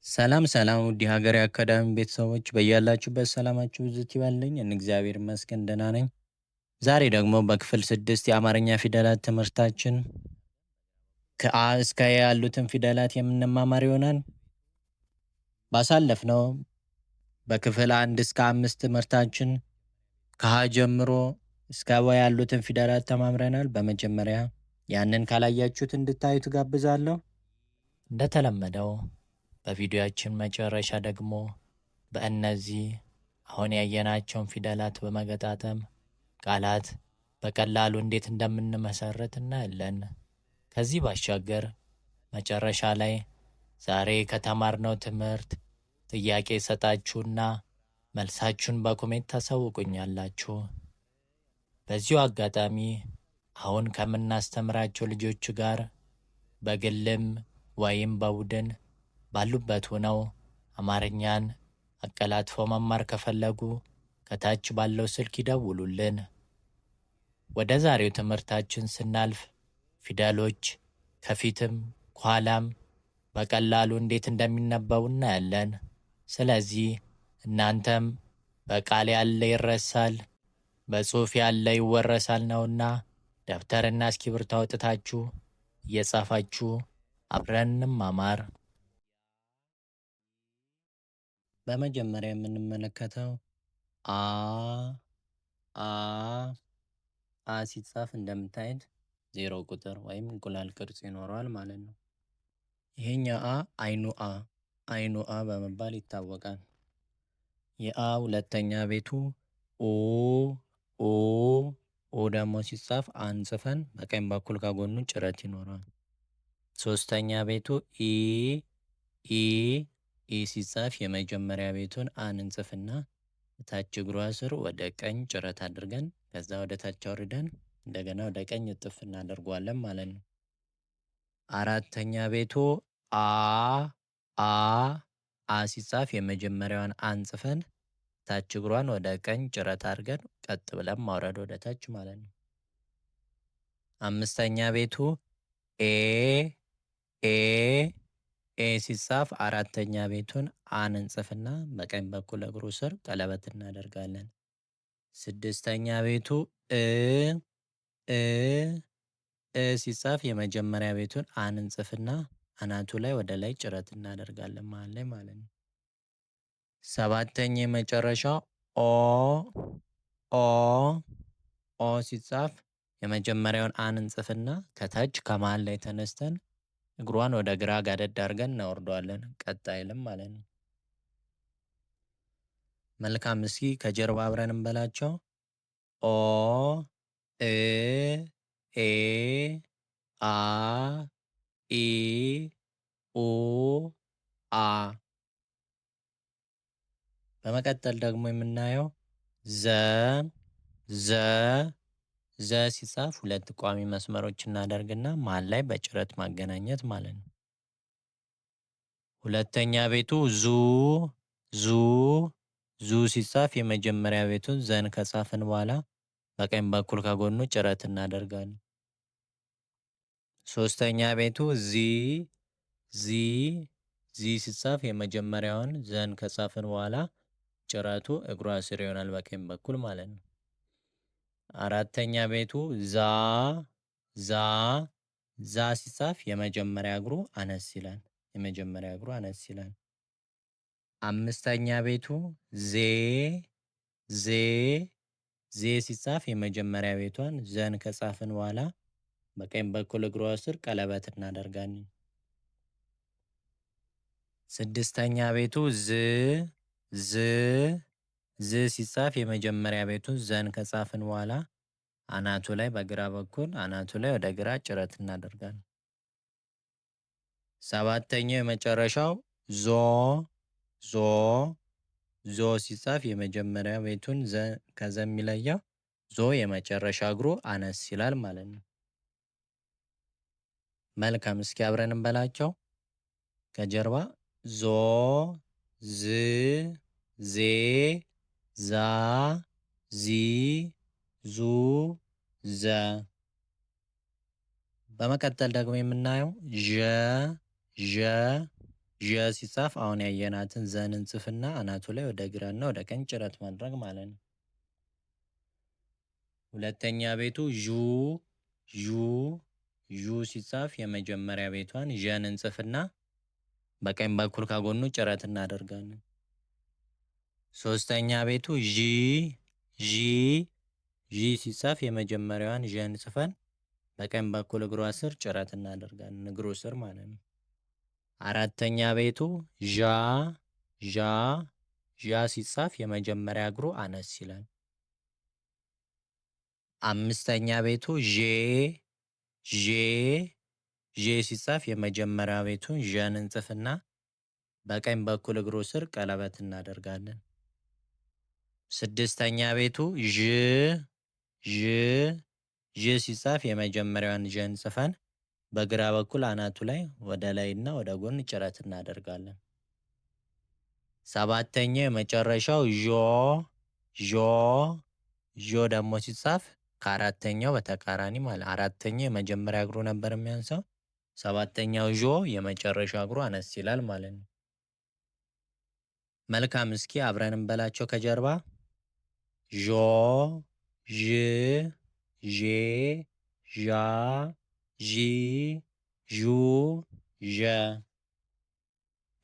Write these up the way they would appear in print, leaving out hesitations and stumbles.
ሰላም ሰላም ውድ የሀገሬ አካዳሚ ቤተሰቦች በያላችሁበት ሰላማችሁ ብዝት ይበልኝ። እግዚአብሔር ይመስገን ደህና ነኝ። ዛሬ ደግሞ በክፍል 6 የአማርኛ ፊደላት ትምህርታችን ከአ እስከ የ ያሉትን ፊደላት የምንማማር ይሆናል። ባሳለፍነው በክፍል 1 እስከ 5 ትምህርታችን ከሀ ጀምሮ እስከ ወ ያሉትን ፊደላት ተማምረናል። በመጀመሪያ ያንን ካላያችሁት እንድታዩት ጋብዛለሁ። እንደተለመደው በቪዲዮአችን መጨረሻ ደግሞ በእነዚህ አሁን ያየናቸውን ፊደላት በመገጣጠም ቃላት በቀላሉ እንዴት እንደምንመሰርት እናያለን። ከዚህ ባሻገር መጨረሻ ላይ ዛሬ ከተማርነው ትምህርት ጥያቄ ሰጣችሁና መልሳችሁን በኮሜንት ታሳውቁኛላችሁ። በዚሁ አጋጣሚ አሁን ከምናስተምራቸው ልጆች ጋር በግልም ወይም በቡድን ባሉበት ሆነው አማርኛን አቀላጥፎ መማር ከፈለጉ ከታች ባለው ስልክ ይደውሉልን። ወደ ዛሬው ትምህርታችን ስናልፍ ፊደሎች ከፊትም ከኋላም በቀላሉ እንዴት እንደሚነበቡ እናያለን። ስለዚህ እናንተም በቃል ያለ ይረሳል፣ በጽሑፍ ያለ ይወረሳል ነውና ደብተርና እስክሪብቶ አውጥታችሁ እየጻፋችሁ አብረን እንማማር። በመጀመሪያ የምንመለከተው አ አ አ ሲጻፍ እንደምታዩት 0 ቁጥር ወይም እንቁላል ቅርጽ ይኖረዋል ማለት ነው። ይሄኛው አይኑ አ በመባል ይታወቃል። የአ ሁለተኛ ቤቱ ኦ ኦ ኦ ደግሞ ሲጻፍ አንጽፈን በቀኝ በኩል ከጎኑ ጭረት ይኖረዋል። ሶስተኛ ቤቱ ኢ ኢ ኢ ሲጻፍ የመጀመሪያ ቤቱን አን እንጽፍና ታች እግሯ ስር ወደ ቀኝ ጭረት አድርገን ከዛ ወደ ታች አውርደን እንደገና ወደ ቀኝ እጥፍ እናደርገዋለን ማለት ነው። አራተኛ ቤቱ አ አ አ ሲጻፍ የመጀመሪያዋን አንጽፈን ታች እግሯን ወደ ቀኝ ጭረት አድርገን ቀጥ ብለን ማውረድ ወደ ታች ማለት ነው። አምስተኛ ቤቱ ኤ ኤ ኤ ሲጻፍ አራተኛ ቤቱን አን እንጽፍና በቀኝ በኩል እግሩ ስር ቀለበት እናደርጋለን። ስድስተኛ ቤቱ እ እ እ ሲጻፍ የመጀመሪያ ቤቱን አን እንጽፍና አናቱ ላይ ወደ ላይ ጭረት እናደርጋለን መሃል ላይ ማለት ነው። ሰባተኛ የመጨረሻው ኦ ኦ ኦ ሲጻፍ የመጀመሪያውን አን እንጽፍና ከታች ከመሃል ላይ ተነስተን እግሯን ወደ ግራ ጋደድ አድርገን እናወርደዋለን። ቀጥ አይልም ማለት ነው። መልካም፣ እስኪ ከጀርባ አብረን እንበላቸው። ኦ እ ኤ አ ኢ ኡ አ። በመቀጠል ደግሞ የምናየው ዘ ዘ ዘ ሲጻፍ ሁለት ቋሚ መስመሮች እናደርግና መሃል ላይ በጭረት ማገናኘት ማለት ነው። ሁለተኛ ቤቱ ዙ ዙ ዙ ሲጻፍ የመጀመሪያ ቤቱን ዘን ከጻፍን በኋላ በቀኝ በኩል ከጎኑ ጭረት እናደርጋለን። ሶስተኛ ቤቱ ዚ ዚ ዚ ሲጻፍ የመጀመሪያውን ዘን ከጻፍን በኋላ ጭረቱ እግሯ ስር ይሆናል በቀኝ በኩል ማለት ነው። አራተኛ ቤቱ ዛ ዛ ዛ ሲጻፍ የመጀመሪያ እግሩ አነስ ይላል። የመጀመሪያ እግሩ አነስ ይላል። አምስተኛ ቤቱ ዜ ዜ ዜ ሲጻፍ የመጀመሪያ ቤቷን ዘን ከጻፍን በኋላ በቀኝ በኩል እግሯ ስር ቀለበት እናደርጋለን። ስድስተኛ ቤቱ ዝ ዝ ዝ ሲጻፍ የመጀመሪያ ቤቱን ዘን ከጻፍን በኋላ አናቱ ላይ በግራ በኩል አናቱ ላይ ወደ ግራ ጭረት እናደርጋለን። ሰባተኛው የመጨረሻው ዞ ዞ ዞ ሲጻፍ የመጀመሪያ ቤቱን ከዘ የሚለየው ዞ የመጨረሻ እግሩ አነስ ይላል ማለት ነው። መልካም፣ እስኪ አብረን እንበላቸው ከጀርባ ዞ ዝ ዜ ዛ ዚ ዙ ዘ። በመቀጠል ደግሞ የምናየው ዠ ዠ ዠ ሲጻፍ አሁን ያየናትን ዘን እንጽፍና አናቱ ላይ ወደ ግራና ወደ ቀኝ ጭረት ማድረግ ማለት ነው። ሁለተኛ ቤቱ ዡ ሲጻፍ የመጀመሪያ ቤቷን ዠን እንጽፍና በቀኝ በኩል ከጎኑ ጭረት እናደርጋለን። ሶስተኛ ቤቱ ዢ ሲጻፍ የመጀመሪያዋን ዠን ጽፈን በቀኝ በኩል እግሯ ስር ጭረት እናደርጋለን፣ እግሩ ስር ማለት ነው። አራተኛ ቤቱ ዣ ሲጻፍ የመጀመሪያ እግሩ አነስ ይላል። አምስተኛ ቤቱ ዤ ሲጻፍ የመጀመሪያ ቤቱን ዠን እንጽፍና በቀኝ በኩል እግሩ ስር ቀለበት እናደርጋለን። ስድስተኛ ቤቱ ዥ ሲጻፍ የመጀመሪያዋን ዠን ጽፈን በግራ በኩል አናቱ ላይ ወደ ላይና ወደ ጎን ጭረት እናደርጋለን። ሰባተኛው የመጨረሻው ዦ ደግሞ ሲጻፍ ከአራተኛው በተቃራኒ ማለት አራተኛው የመጀመሪያ እግሩ ነበር የሚያንሰው፣ ሰባተኛው ዦ የመጨረሻ እግሩ አነስ ይላል ማለት ነው። መልካም፣ እስኪ አብረን እንበላቸው ከጀርባ ዦ ዥ ዤ ዣ ዢ ዡ ዠ።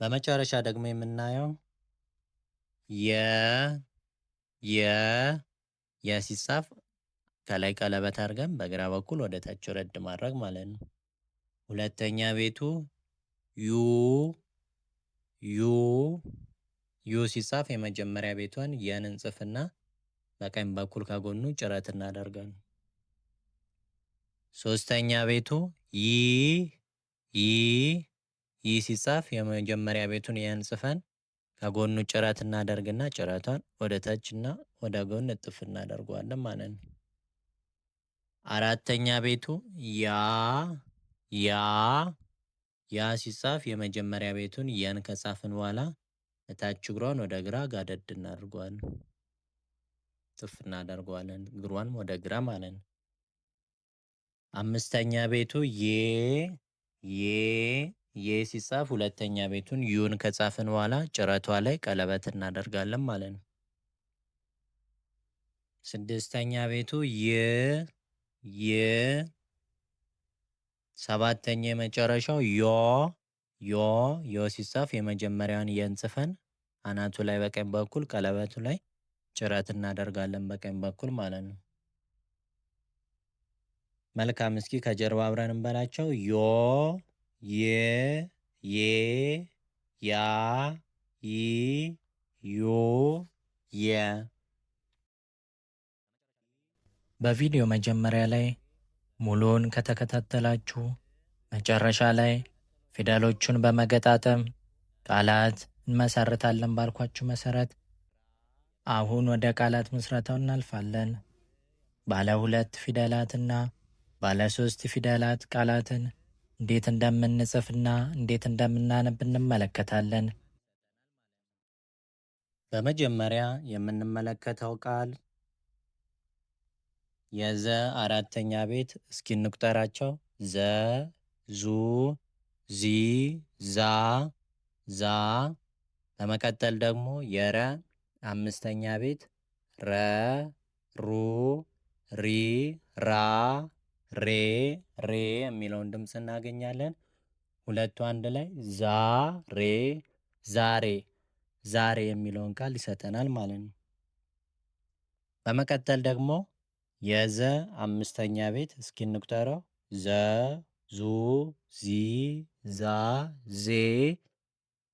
በመጨረሻ ደግሞ የምናየው የ ሲጻፍ ከላይ ቀለበት አድርገን በግራ በኩል ወደ ታች ረድ ማድረግ ማለት ነው። ሁለተኛ ቤቱ ዩ ሲጻፍ የመጀመሪያ ቤቷን የን እንጽፍና በቀኝ በኩል ከጎኑ ጭረት እናደርጋለን። ሶስተኛ ቤቱ ይ ሲጻፍ የመጀመሪያ ቤቱን የን ጽፈን ከጎኑ ጭረት እናደርግና ጭረቷን ወደ ታችና ወደ ጎን እጥፍ እናደርገዋለን ማለት ነው። አራተኛ ቤቱ ያ ሲጻፍ የመጀመሪያ ቤቱን የን ከጻፍን በኋላ እታች እግሯን ወደ ግራ ጋደድ እናደርገዋለን፣ ጥፍ እናደርገዋለን፣ እግሯን ወደ ግራ ማለት ነው። አምስተኛ ቤቱ የ ሲጻፍ ሁለተኛ ቤቱን ዩን ከጻፍን በኋላ ጭረቷ ላይ ቀለበት እናደርጋለን ማለት ነው። ስድስተኛ ቤቱ ሰባተኛ የመጨረሻው ዮ ሲጻፍ የመጀመሪያውን የን ጽፈን አናቱ ላይ በቀኝ በኩል ቀለበቱ ላይ ጭረት እናደርጋለን በቀኝ በኩል ማለት ነው። መልካም፣ እስኪ ከጀርባ አብረን እንበላቸው የ ያ ዩ የ። በቪዲዮ መጀመሪያ ላይ ሙሉውን ከተከታተላችሁ መጨረሻ ላይ ፊደሎቹን በመገጣጠም ቃላት እንመሰርታለን ባልኳችሁ መሰረት አሁን ወደ ቃላት ምስረታው እናልፋለን። ባለ 2 ፊደላትና ባለ 3 ፊደላት ቃላትን እንዴት እንደምንጽፍና እንዴት እንደምናነብ እንመለከታለን። በመጀመሪያ የምንመለከተው ቃል የዘ አራተኛ ቤት እስኪ እንቁጠራቸው። ዘ ዙ ዚ ዛ ዛ። በመቀጠል ደግሞ የረ አምስተኛ ቤት ረ ሩ ሪ ራ ሬ ሬ የሚለውን ድምፅ እናገኛለን። ሁለቱ አንድ ላይ ዛ ሬ ዛሬ ዛሬ የሚለውን ቃል ይሰጠናል ማለት ነው። በመቀጠል ደግሞ የዘ አምስተኛ ቤት እስኪ እንቁጠረው። ዘ ዙ ዚ ዛ ዜ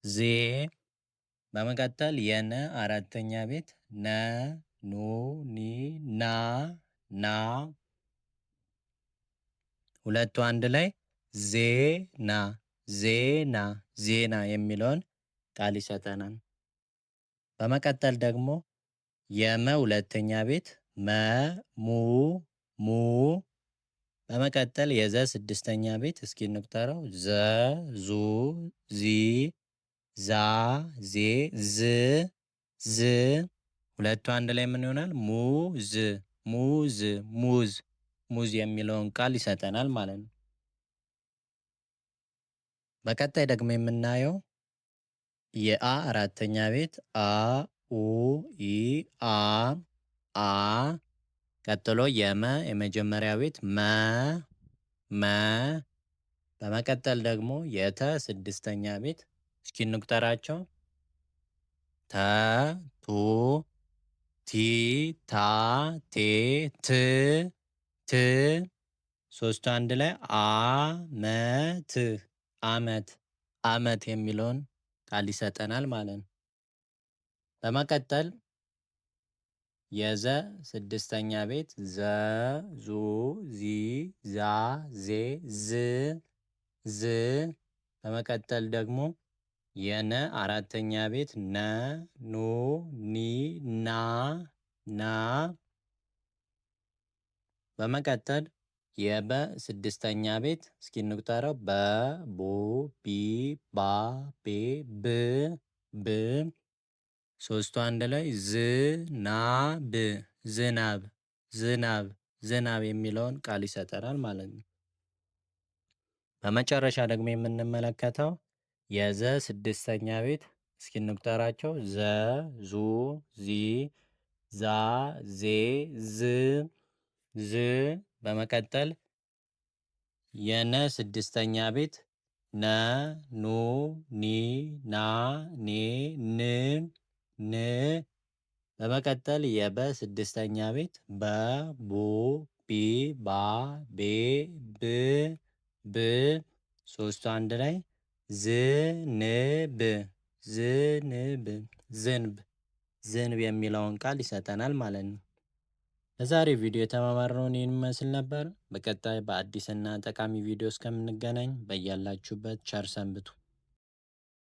ዜ። በመቀጠል የነ አራተኛ ቤት ነ ኑ ኒ ና ና። ሁለቱ አንድ ላይ ዜና ዜና ዜና የሚለውን ቃል ይሰጠናል። በመቀጠል ደግሞ የመ ሁለተኛ ቤት መ ሙ ሙ። በመቀጠል የዘ ስድስተኛ ቤት እስኪ እንቁጠረው። ዘ ዙ ዚ ዛ ዜ ዝ ዝ። ሁለቱ አንድ ላይ ምን ይሆናል? ሙዝ ሙዝ ሙዝ ሙዝ የሚለውን ቃል ይሰጠናል ማለት ነው። በቀጣይ ደግሞ የምናየው የአ አራተኛ ቤት አ ኡ ኢ አ አ። ቀጥሎ የመ የመጀመሪያ ቤት መ መ። በመቀጠል ደግሞ የተ ስድስተኛ ቤት እስኪ እንቁጠራቸው። ተ ቱ ቲ ታ ቴ ት ት። ሶስቱ አንድ ላይ አመት አመት አመት የሚለውን ቃል ይሰጠናል ማለት ነው። በመቀጠል የዘ ስድስተኛ ቤት ዘ ዙ ዚ ዛ ዜ ዝ ዝ። በመቀጠል ደግሞ የነ አራተኛ ቤት ነ ኑ ኒ ና ና። በመቀጠል የበ ስድስተኛ ቤት እስኪ እንቁጠረው። በ ቡ ቢ ባ ቤ ብ ብ። ሶስቱ አንድ ላይ ዝናብ ዝናብ ዝናብ ዝናብ የሚለውን ቃል ይሰጠናል ማለት ነው። በመጨረሻ ደግሞ የምንመለከተው የዘ ስድስተኛ ቤት እስኪ እንቁጠራቸው። ዘ ዙ ዚ ዛ ዜ ዝ ዝ። በመቀጠል የነ ስድስተኛ ቤት ነ ኑ ኒ ና ኔ ን ን። በመቀጠል የበ ስድስተኛ ቤት በ ቡ ቢ ባ ቤ ብ ብ። ሶስቱ አንድ ላይ ዝንብ ዝንብ ዝንብ ዝንብ የሚለውን ቃል ይሰጠናል ማለት ነው። በዛሬው ቪዲዮ የተማማርነውን ይህን ይመስል ነበር። በቀጣይ በአዲስና ጠቃሚ ቪዲዮ እስከምንገናኝ በያላችሁበት ቸር ሰንብቱ።